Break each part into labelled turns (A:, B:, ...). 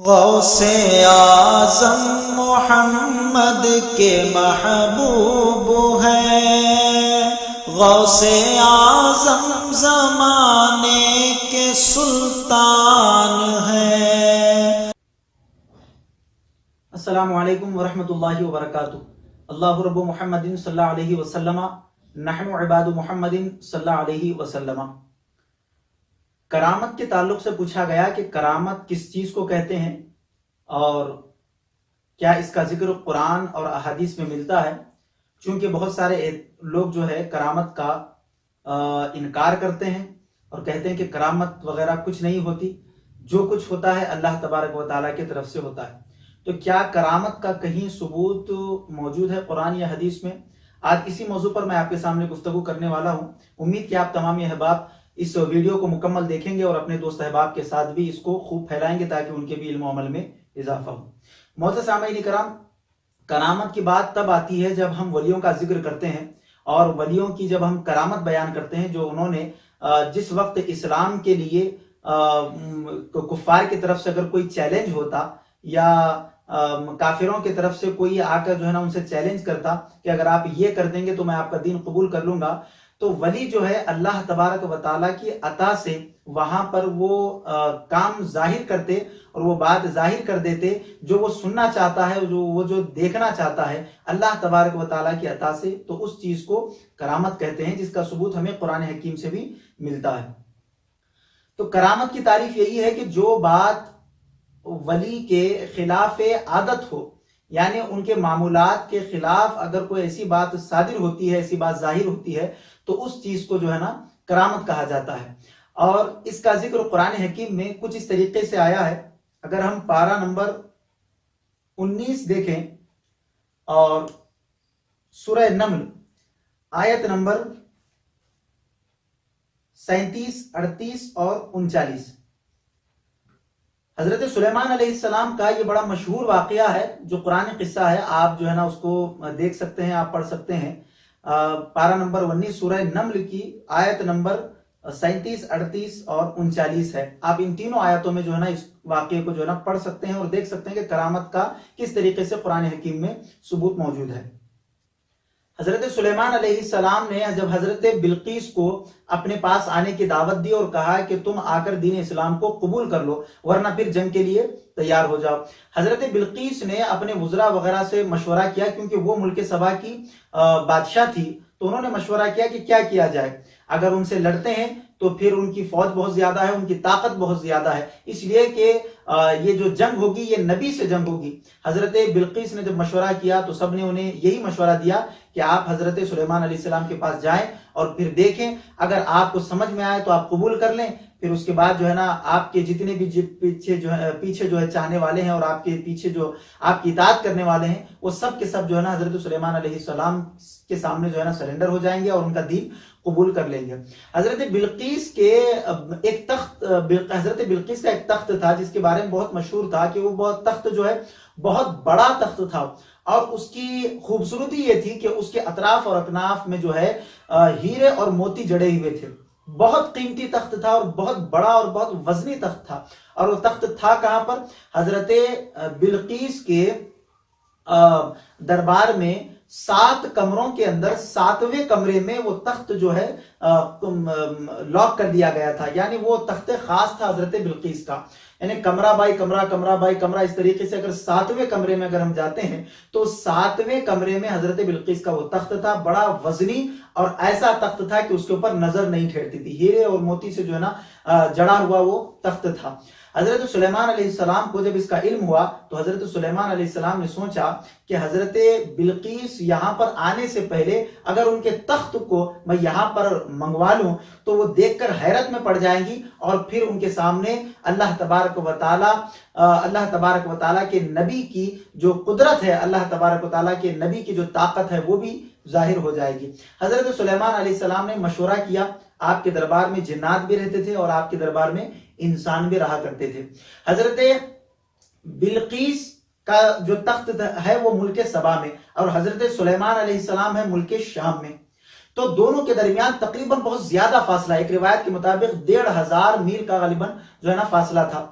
A: غوث اعظم محمد کے محبوب ہے، غوث اعظم زمانے کے سلطان ہے۔
B: السلام علیکم ورحمۃ اللہ وبرکاتہ۔ اللہ رب محمد صلی اللہ علیہ وسلم، نحن عباد محمد صلی اللہ علیہ وسلم۔ کرامت کے تعلق سے پوچھا گیا کہ کرامت کس چیز کو کہتے ہیں اور کیا اس کا ذکر قرآن اور احادیث میں ملتا ہے؟ چونکہ بہت سارے لوگ جو ہے کرامت کا انکار کرتے ہیں اور کہتے ہیں کہ کرامت وغیرہ کچھ نہیں ہوتی، جو کچھ ہوتا ہے اللہ تبارک و تعالیٰ کی طرف سے ہوتا ہے۔ تو کیا کرامت کا کہیں ثبوت موجود ہے قرآن یا حدیث میں؟ آج اسی موضوع پر میں آپ کے سامنے گفتگو کرنے والا ہوں۔ امید کہ آپ تمام احباب اس ویڈیو کو مکمل دیکھیں گے اور اپنے دوست احباب کے ساتھ بھی اس کو خوب پھیلائیں گے تاکہ ان کے بھی علم و عمل میں اضافہ ہو۔ معزز سامعین کرام، کرامت کی بات تب آتی ہے جب ہم ولیوں کا ذکر کرتے ہیں اور ولیوں کی جب ہم کرامت بیان کرتے ہیں جو انہوں نے جس وقت اسلام کے لیے کفار کی طرف سے اگر کوئی چیلنج ہوتا یا کافروں کی طرف سے کوئی آ کر جو ہے نا ان سے چیلنج کرتا کہ اگر آپ یہ کر دیں گے تو میں آپ کا دین قبول کر لوں گا، تو ولی جو ہے اللہ تبارک و تعالیٰ کی عطا سے وہاں پر وہ کام ظاہر کرتے اور وہ بات ظاہر کر دیتے جو وہ سننا چاہتا ہے، وہ جو دیکھنا چاہتا ہے اللہ تبارک و تعالیٰ کی عطا سے، تو اس چیز کو کرامت کہتے ہیں، جس کا ثبوت ہمیں قرآن حکیم سے بھی ملتا ہے۔ تو کرامت کی تعریف یہی ہے کہ جو بات ولی کے خلاف عادت ہو، یعنی ان کے معمولات کے خلاف اگر کوئی ایسی بات صادر ہوتی ہے، ایسی بات ظاہر ہوتی ہے، تو اس چیز کو جو ہے نا کرامت کہا جاتا ہے۔ اور اس کا ذکر قرآن حکیم میں کچھ اس طریقے سے آیا ہے۔ اگر ہم پارہ نمبر 19 دیکھیں اور سورہ نمل آیت نمبر 37، 38 اور 39، حضرت سلیمان علیہ السلام کا یہ بڑا مشہور واقعہ ہے جو قرآن قصہ ہے، آپ جو ہے نا اس کو دیکھ سکتے ہیں، آپ پڑھ سکتے ہیں۔ پارہ نمبر 19 سورہ نمل کی آیت نمبر 37، 38 اور 39 ہے۔ آپ ان تینوں آیتوں میں جو ہے نا اس واقعے کو جو ہے نا پڑھ سکتے ہیں اور دیکھ سکتے ہیں کہ کرامت کا کس طریقے سے قرآن حکیم میں ثبوت موجود ہے۔ حضرت سلیمان علیہ السلام نے جب حضرت بلقیس کو اپنے پاس آنے کی دعوت دی اور کہا کہ تم آ کر دین اسلام کو قبول کر لو ورنہ پھر جنگ کے لیے تیار ہو جاؤ، حضرت بلقیس نے اپنے وزراء وغیرہ سے مشورہ کیا، کیونکہ وہ ملک سبا کی بادشاہ تھی، تو انہوں نے مشورہ کیا کہ کیا کیا جائے۔ اگر ان سے لڑتے ہیں تو پھر ان کی فوج بہت زیادہ ہے، ان کی طاقت بہت زیادہ ہے، اس لیے کہ یہ جو جنگ ہوگی یہ نبی سے جنگ ہوگی۔ حضرت بلقیس نے جب مشورہ کیا تو سب نے انہیں یہی مشورہ دیا کہ آپ حضرت سلیمان علیہ السلام کے پاس جائیں اور پھر دیکھیں، اگر آپ کو سمجھ میں آئے تو آپ قبول کر لیں، پھر اس کے بعد جو ہے نا آپ کے جتنے بھی پیچھے جو ہے چاہنے والے ہیں اور آپ کے پیچھے جو آپ کی اطاعت کرنے والے ہیں وہ سب کے سب جو ہے نا حضرت سلیمان علیہ السلام کے سامنے جو ہے نا سرنڈر ہو جائیں گے اور ان کا دین قبول کر لیں گے۔ حضرت بلقیس کا ایک تخت تھا جس کے بارے میں بہت مشہور تھا کہ وہ تخت جو ہے بہت بڑا تخت تھا، اور اس کی خوبصورتی یہ تھی کہ اس کے اطراف اور اکناف میں جو ہے ہیرے اور موتی جڑے ہوئے تھے۔ بہت قیمتی تخت تھا اور بہت بڑا اور بہت وزنی تخت تھا، اور وہ تخت تھا کہاں پر؟ حضرت بلقیس کے دربار میں 7 کمروں کے اندر 7ویں کمرے میں وہ تخت جو ہے لاک کر دیا گیا تھا، یعنی وہ تخت خاص تھا حضرت بلقیس کا، یعنی کمرہ بائی کمرہ، کمرہ بائی کمرہ، اس طریقے سے اگر 7ویں کمرے میں اگر ہم جاتے ہیں تو 7ویں کمرے میں حضرت بلقیس کا وہ تخت تھا، بڑا وزنی اور ایسا تخت تھا کہ اس کے اوپر نظر نہیں ٹھہرتی تھی، ہیرے اور موتی سے جو ہے نا جڑا ہوا وہ تخت تھا۔ حضرت سلیمان علیہ السلام کو جب اس کا علم ہوا تو حضرت سلیمان علیہ السلام نے سوچا کہ حضرت بلقیس یہاں پر آنے سے پہلے اگر ان کے تخت کو میں یہاں پر منگوا لوں تو وہ دیکھ کر حیرت میں پڑ جائیں گی، اور پھر ان کے سامنے اللہ تبارک و تعالیٰ کے نبی کی جو قدرت ہے، اللہ تبارک و تعالیٰ کے نبی کی جو طاقت ہے وہ بھی ظاہر ہو جائے گی۔ حضرت سلیمان علیہ السلام نے مشورہ کیا، آپ کے دربار میں جنات بھی رہتے تھے اور آپ کے دربار میں انسان بھی رہا کرتے تھے۔ حضرت بلقیس کا جو تخت ہے وہ ملک سبا میں اور حضرت سلیمان علیہ السلام ہے ملک شام میں، تو دونوں کے درمیان تقریباً بہت زیادہ فاصلہ، ایک روایت کے مطابق 1500 میل کا غالباً جو ہے نا فاصلہ تھا۔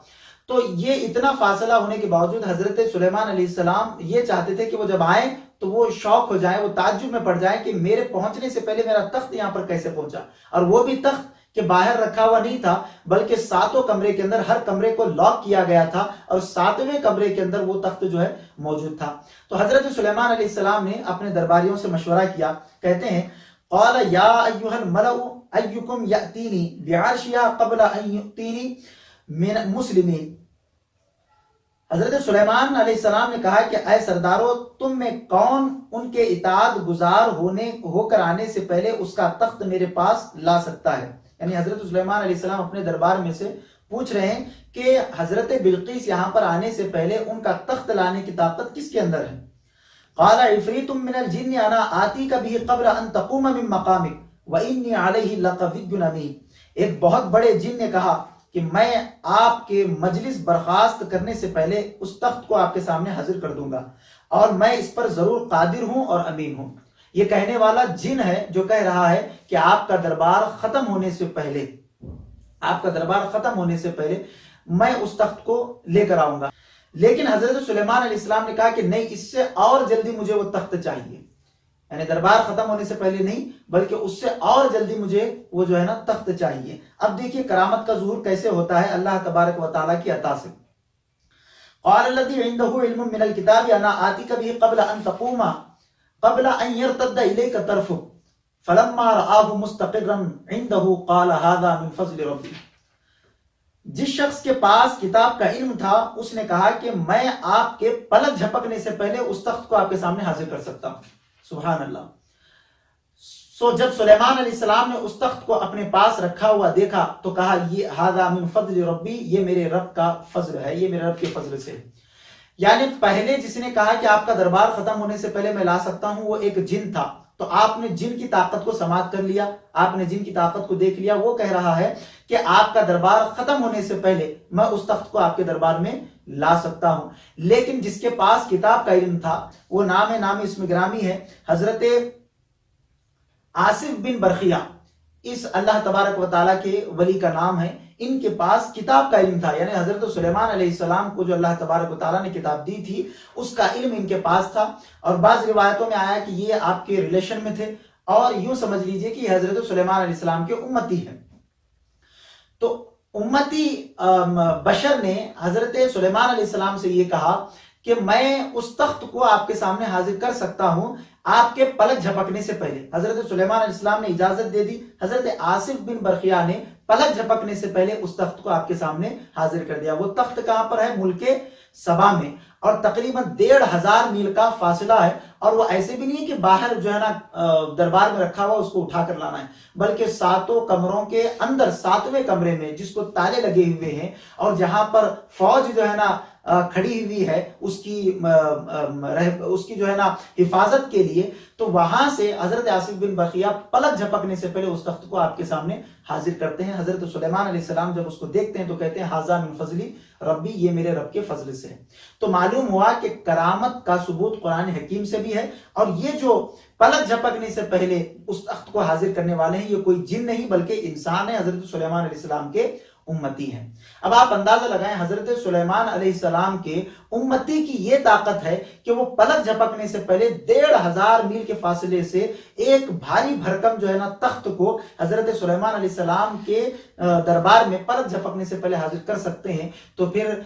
B: تو یہ اتنا فاصلہ ہونے کے باوجود حضرت سلیمان علیہ السلام یہ چاہتے تھے کہ وہ جب آئیں تو وہ شوق ہو جائیں، وہ تعجب میں پڑ جائیں کہ میرے پہنچنے سے پہلے میرا تخت یہاں پر کیسے پہنچا، اور وہ بھی تخت کہ باہر رکھا ہوا نہیں تھا بلکہ 7 کمرے کے اندر ہر کمرے کو لاک کیا گیا تھا، اور 7ویں کمرے کے اندر وہ تخت جو ہے موجود تھا۔ تو حضرت سلیمان علیہ السلام نے اپنے درباریوں سے مشورہ کیا، کہتے ہیں قال یا ایھا الملأ ایکم یأتینی بعرشہا قبل ان یأتینی من مسلمین۔ حضرت سلیمان علیہ السلام نے کہا کہ اے سردارو، تم میں کون ان کے اطاعت گزار ہو کر آنے سے پہلے اس کا تخت میرے پاس لا سکتا ہے؟ یعنی حضرت سلیمان علیہ السلام اپنے دربار میں سے پوچھ رہے ہیں کہ حضرت بلقیس یہاں پر آنے سے پہلے ان کا تخت لانے کی طاقت کس کے اندر ہے؟ قال عفریت من الجن انا آتیک به قبل ان تقوم من مقامک وانی علیہ لقوی امین۔ ایک بہت بڑے جن نے کہا کہ میں آپ کے مجلس برخاست کرنے سے پہلے اس تخت کو آپ کے سامنے حاضر کر دوں گا، اور میں اس پر ضرور قادر ہوں اور امین ہوں۔ یہ کہنے والا جن ہے جو کہہ رہا ہے کہ آپ کا دربار ختم ہونے سے پہلے میں اس تخت کو لے کر آؤں گا۔ لیکن حضرت سلیمان علیہ السلام نے کہا کہ نہیں، اس سے اور جلدی مجھے وہ تخت چاہیے، یعنی دربار ختم ہونے سے پہلے نہیں بلکہ اس سے اور جلدی مجھے وہ جو ہے نا تخت چاہیے۔ اب دیکھیے کرامت کا ظہور کیسے ہوتا ہے اللہ تبارک و تعالیٰ کی عطا سے۔ قال الذی عنده علم من الکتاب انا آتیک به قبل ان يرتد الیک طرفک فلما رآہ مستقرا عنده قال هذا من فضل ربی۔ جس شخص کے پاس کتاب کا علم تھا اس نے کہا کہ میں آپ کے پلک جھپکنے سے پہلے اس تخت کو آپ کے سامنے حاضر کر سکتا ہوں۔ سبحان اللہ۔ جب سلیمان علیہ السلام نے اس تخت کو اپنے پاس رکھا ہوا دیکھا تو کہا یہ ھذا من فضل ربی، یہ میرے رب کا فضل ہے، یہ میرے رب کے فضل سے۔ یعنی پہلے جس نے کہا کہ آپ کا دربار ختم ہونے سے پہلے میں لا سکتا ہوں وہ ایک جن تھا، تو آپ نے جن کی طاقت کو سماعت کر لیا، آپ نے جن کی طاقت کو دیکھ لیا۔ وہ کہہ رہا ہے کہ آپ کا دربار ختم ہونے سے پہلے میں اس تخت کو آپ کے دربار میں لا سکتا ہوں۔ لیکن جس کے پاس کتاب کا علم تھا وہ نام اسم گرامی ہے حضرت آصف بن برخیہ، اس اللہ تبارک و تعالیٰ کے ولی کا نام ہے۔ ان کے پاس کتاب کا علم تھا، یعنی حضرت سلیمان علیہ السلام کو جو اللہ تبارک و تعالیٰ نے کتاب دی تھی اس کا علم ان کے پاس تھا، اور بعض روایتوں میں آیا کہ یہ آپ کے ریلیشن میں تھے، اور یوں سمجھ لیجئے کہ یہ حضرت سلیمان علیہ السلام کے امتی ہیں۔ تو امتی بشر نے حضرت سلیمان علیہ السلام سے یہ کہا کہ میں اس تخت کو آپ کے سامنے حاضر کر سکتا ہوں آپ کے پلک جھپکنے سے پہلے۔ حضرت سلیمان علیہ السلام نے اجازت دے دی، حضرت آصف بن برخیہ نے پلک جھپکنے سے پہلے اس تخت کو آپ کے سامنے حاضر کر دیا۔ وہ تخت کہاں پر ہے؟ ملک سبا میں، اور تقریباً 1500 میل کا فاصلہ ہے، اور وہ ایسے بھی نہیں کہ باہر جو ہے نا دربار میں رکھا ہوا اس کو اٹھا کر لانا ہے، بلکہ 7 کمروں کے اندر 7ویں کمرے میں جس کو تالے لگے ہوئے ہیں، اور جہاں پر فوج جو ہے نا کھڑی ہوئی ہے اس کی جو ہے نا حفاظت کے لیے، تو وہاں سے حضرت آصف بن برخیہ پلک جھپکنے سے پہلے اس تخت کو آپ کے سامنے حاضر کرتے ہیں۔ حضرت سلیمان علیہ السلام جب اس کو دیکھتے ہیں تو کہتے ہیں ھذا من فضلی ربی، یہ میرے رب کے فضل سے ہے۔ تو معلوم ہوا کہ کرامت کا ثبوت قرآن حکیم سے بھی ہے، اور یہ جو پلک جھپکنے سے پہلے اس تخت کو حاضر کرنے والے ہیں یہ کوئی جن نہیں بلکہ انسان ہے، حضرت سلیمان علیہ السلام کے امتی ہیں۔ اب آپ اندازہ لگائیں حضرت سلیمان علیہ السلام کے امتی کی یہ طاقت ہے کہ وہ پلک جھپکنے سے پہلے 1500 میل کے فاصلے سے ایک بھاری بھرکم جو ہے نا تخت کو حضرت سلیمان علیہ السلام کے دربار میں پلک جھپکنے سے پہلے حاضر کر سکتے ہیں۔ تو پھر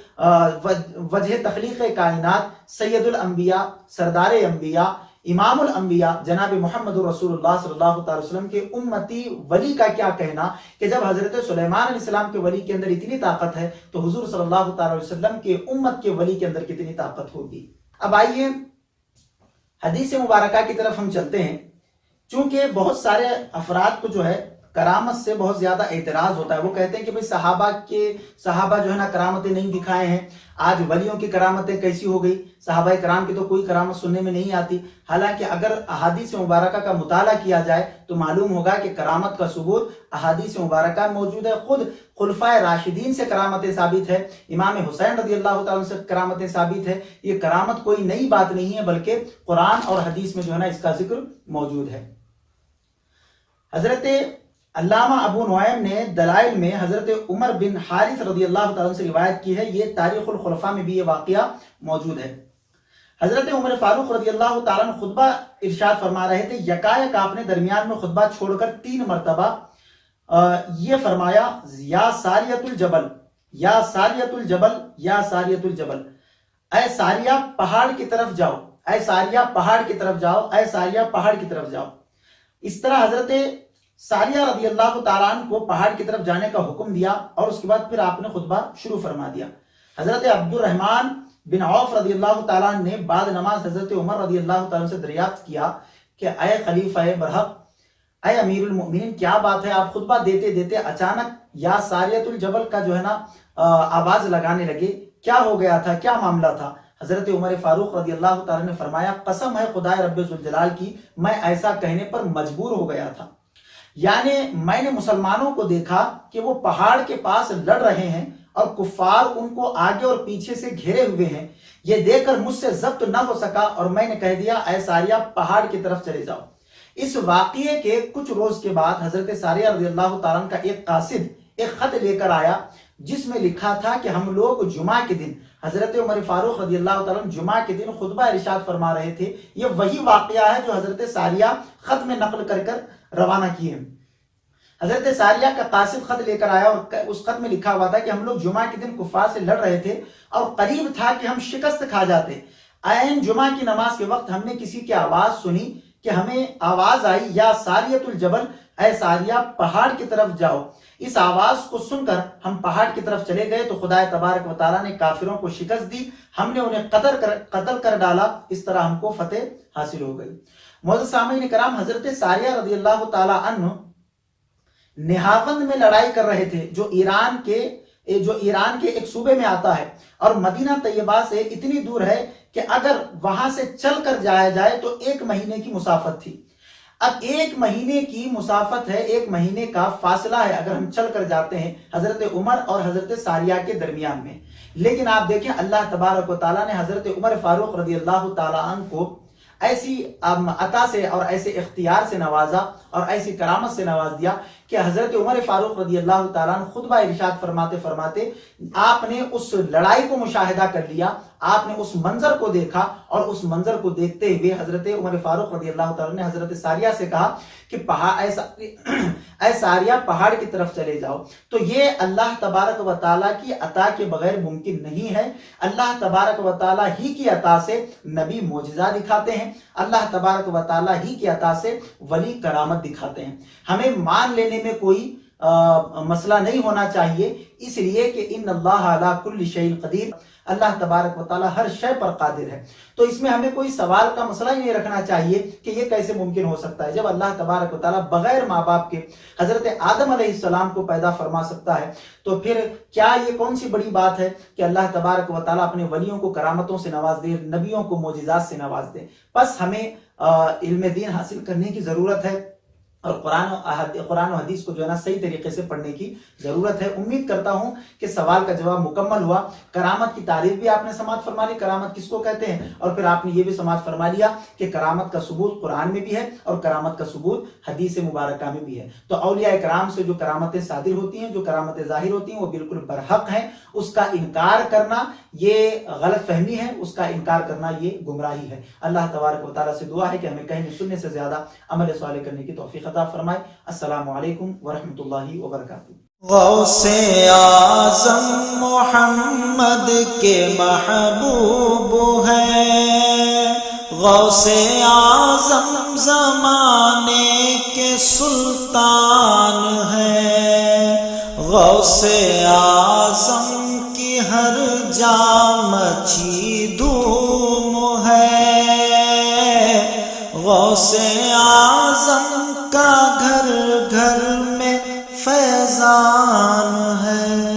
B: وجہ تخلیق کائنات سید الانبیاء، سردار انبیاء، امام الانبیاء جناب محمد رسول اللہ صلی اللہ علیہ وسلم کے امتی ولی کا کیا کہنا کہ جب حضرت سلیمان علیہ السلام کے ولی کے اندر اتنی طاقت ہے تو حضور صلی اللہ علیہ وسلم کے امت کے ولی کے اندر کتنی طاقت ہوگی۔ اب آئیے حدیث مبارکہ کی طرف ہم چلتے ہیں۔ چونکہ بہت سارے افراد کو جو ہے کرامت سے بہت زیادہ اعتراض ہوتا ہے، وہ کہتے ہیں کہ بھئی صحابہ جو ہے نا کرامتیں نہیں دکھائے ہیں، آج ولیوں کی کرامتیں کیسی ہو گئی؟ صحابہ کرام کی تو کوئی کرامت سننے میں نہیں آتی۔ حالانکہ اگر احادیث مبارکہ کا مطالعہ کیا جائے تو معلوم ہوگا کہ کرامت کا ثبوت احادیث مبارکہ میں موجود ہے۔ خود خلفائے راشدین سے کرامتیں ثابت ہے، امام حسین رضی اللہ تعالیٰ سے کرامتیں ثابت ہے۔ یہ کرامت کوئی نئی بات نہیں ہے بلکہ قرآن اور حدیث میں جو ہے نا اس کا ذکر موجود ہے۔ حضرت علامہ ابو نعیم نے دلائل میں حضرت عمر بن حارث رضی اللہ تعالیٰ عنہ سے روایت کی ہے، یہ تاریخ الخلفاء میں بھی یہ واقعہ موجود ہے۔ حضرت عمر فاروق رضی اللہ تعالیٰ عنہ خطبہ ارشاد فرما رہے تھے، یکایک آپ نے درمیان میں خطبہ چھوڑ کر 3 مرتبہ یہ فرمایا، یا ساریۃ الجبل، یا ساریۃ الجبل، یا ساریۃ الجبل، اے ساریہ پہاڑ کی طرف جاؤ، اے ساریہ پہاڑ کی طرف جاؤ، اے ساریہ پہاڑ کی طرف جاؤ۔ اس طرح حضرت ساریہ رضی اللہ تعالیٰ عنہ کو پہاڑ کی طرف جانے کا حکم دیا، اور اس کے بعد پھر آپ نے خطبہ شروع فرما دیا۔ حضرت عبد الرحمن بن عوف رضی اللہ تعالیٰ عنہ نے بعد نماز حضرت عمر رضی اللہ تعالیٰ عنہ سے دریافت کیا کہ اے خلیفہ برحق، اے امیر المؤمنین، کیا بات ہے، آپ خطبہ دیتے دیتے اچانک یا ساریۃ الجبل کا جو ہے نا آواز لگانے لگے، کیا ہو گیا تھا، کیا معاملہ تھا؟ حضرت عمر فاروق رضی اللہ تعالیٰ نے فرمایا، قسم ہے خدا رب ذوالجلال کی، میں ایسا کہنے پر مجبور ہو گیا تھا۔ یعنی میں نے مسلمانوں کو دیکھا کہ وہ پہاڑ کے پاس لڑ رہے ہیں اور کفار ان کو آگے اور پیچھے سے گھیرے ہوئے ہیں، یہ دیکھ کر مجھ سے ضبط نہ ہو سکا اور میں نے کہہ دیا، اے ساریہ پہاڑ کی طرف چلے جاؤ۔ اس واقعے کے کچھ روز کے بعد حضرت ساریہ رضی اللہ تعالیٰ عنہ کا ایک قاصد ایک خط لے کر آیا، جس میں لکھا تھا کہ ہم لوگ جمعہ کے دن، حضرت عمر فاروق رضی اللہ تعالیٰ عنہ جمعہ کے دن خطبہ ارشاد فرما رہے تھے۔ یہ وہی واقعہ ہے جو حضرت ساریہ خط میں نقل کر کر روانہ کیے ہیں۔ حضرت ساریہ کا قاصد خط لے کر آیا اور اس خط میں لکھا ہوا تھا کہ ہم لوگ جمعہ کے دن کفار سے لڑ رہے تھے اور قریب تھا کہ ہم شکست کھا جاتے۔ عین جمعہ کی نماز کے وقت ہم نے کسی کی آواز سنی کہ ہمیں آواز آئی، یا ساریۃ الجبل، اے ساریہ پہاڑ کی طرف جاؤ۔ اس آواز کو سن کر ہم پہاڑ کی طرف چلے گئے تو خدا تبارک و تعالیٰ نے کافروں کو شکست دی، ہم نے انہیں قتل کر ڈالا، اس طرح ہم کو فتح حاصل ہو گئی۔ معزز سامعین کرام، حضرت ساریہ رضی اللہ تعالیٰ عنہ نہاوند میں لڑائی کر رہے تھے، جو ایران کے ایک صوبے میں آتا ہے اور مدینہ طیبہ سے اتنی دور ہے کہ اگر وہاں سے چل کر جایا جائے تو 1 مہینے کی مسافت تھی۔ اب 1 مہینے کی مسافت ہے، 1 مہینے کا فاصلہ ہے اگر ہم چل کر جاتے ہیں حضرت عمر اور حضرت ساریہ کے درمیان میں۔ لیکن آپ دیکھیں اللہ تبارک و تعالیٰ نے حضرت عمر فاروق رضی اللہ تعالیٰ عنہ کو ایسی عطا سے اور ایسے اختیار سے نوازا اور ایسی کرامت سے نواز دیا کہ حضرت عمر فاروق رضی اللہ تعالیٰ عنہ خطبہ ارشاد فرماتے فرماتے آپ نے اس لڑائی کو مشاہدہ کر لیا، آپ نے اس منظر کو دیکھا، اور اس منظر کو دیکھتے ہوئے حضرت عمر فاروق رضی اللہ تعالیٰ نے حضرت ساریہ سے کہا کہ اے ساریہ پہاڑ کی طرف چلے جاؤ۔ تو یہ اللہ تبارک و تعالیٰ کی عطا کے بغیر ممکن نہیں ہے۔ اللہ تبارک و تعالیٰ ہی کی عطا سے نبی معجزہ دکھاتے ہیں، اللہ تبارک و تعالیٰ ہی کی عطا سے ولی کرامت دکھاتے ہیں۔ ہمیں مان لینے میں کوئی مسئلہ نہیں ہونا چاہیے، اس لیے کہ ان اللہ علی کل شیء قدیر، اللہ تبارک و تعالیٰ ہر شے پر قادر ہے۔ تو اس میں ہمیں کوئی سوال کا مسئلہ ہی نہیں رکھنا چاہیے کہ یہ کیسے ممکن ہو سکتا ہے۔ جب اللہ تبارک و تعالیٰ بغیر ماں باپ کے حضرت آدم علیہ السلام کو پیدا فرما سکتا ہے، تو پھر کیا یہ کون سی بڑی بات ہے کہ اللہ تبارک و تعالیٰ اپنے ولیوں کو کرامتوں سے نواز دے، نبیوں کو معجزات سے نواز دے۔ بس ہمیں علم دین حاصل کرنے کی ضرورت ہے اور قرآن و حدیث کو جو ہے نا صحیح طریقے سے پڑھنے کی ضرورت ہے۔ امید کرتا ہوں کہ سوال کا جواب مکمل ہوا۔ کرامت کی تعریف بھی آپ نے سماعت فرما لی، کرامت کس کو کہتے ہیں، اور پھر آپ نے یہ بھی سماعت فرما لیا کہ کرامت کا ثبوت قرآن میں بھی ہے اور کرامت کا ثبوت حدیث مبارکہ میں بھی ہے۔ تو اولیاء کرام سے جو کرامتیں صادر ہوتی ہیں، جو کرامتیں ظاہر ہوتی ہیں، وہ بالکل برحق ہیں۔ اس کا انکار کرنا یہ غلط فہمی ہے، اس کا انکار کرنا یہ گمراہی ہے۔ اللہ تبارک و تعالیٰ سے دعا ہے کہ ہمیں کہنے سننے سے زیادہ عمل صالح کرنے کی توفیق عطا فرمائے۔ السلام علیکم ورحمۃ اللہ وبرکاتہ۔
A: غوث اعظم محمد کے محبوب ہیں، غوث اعظم زمانے کے سلطان ہیں، غوث اعظم کی ہر جا مچی دھوم ہے، غوث اعظم کا گھر گھر میں فیضان ہے۔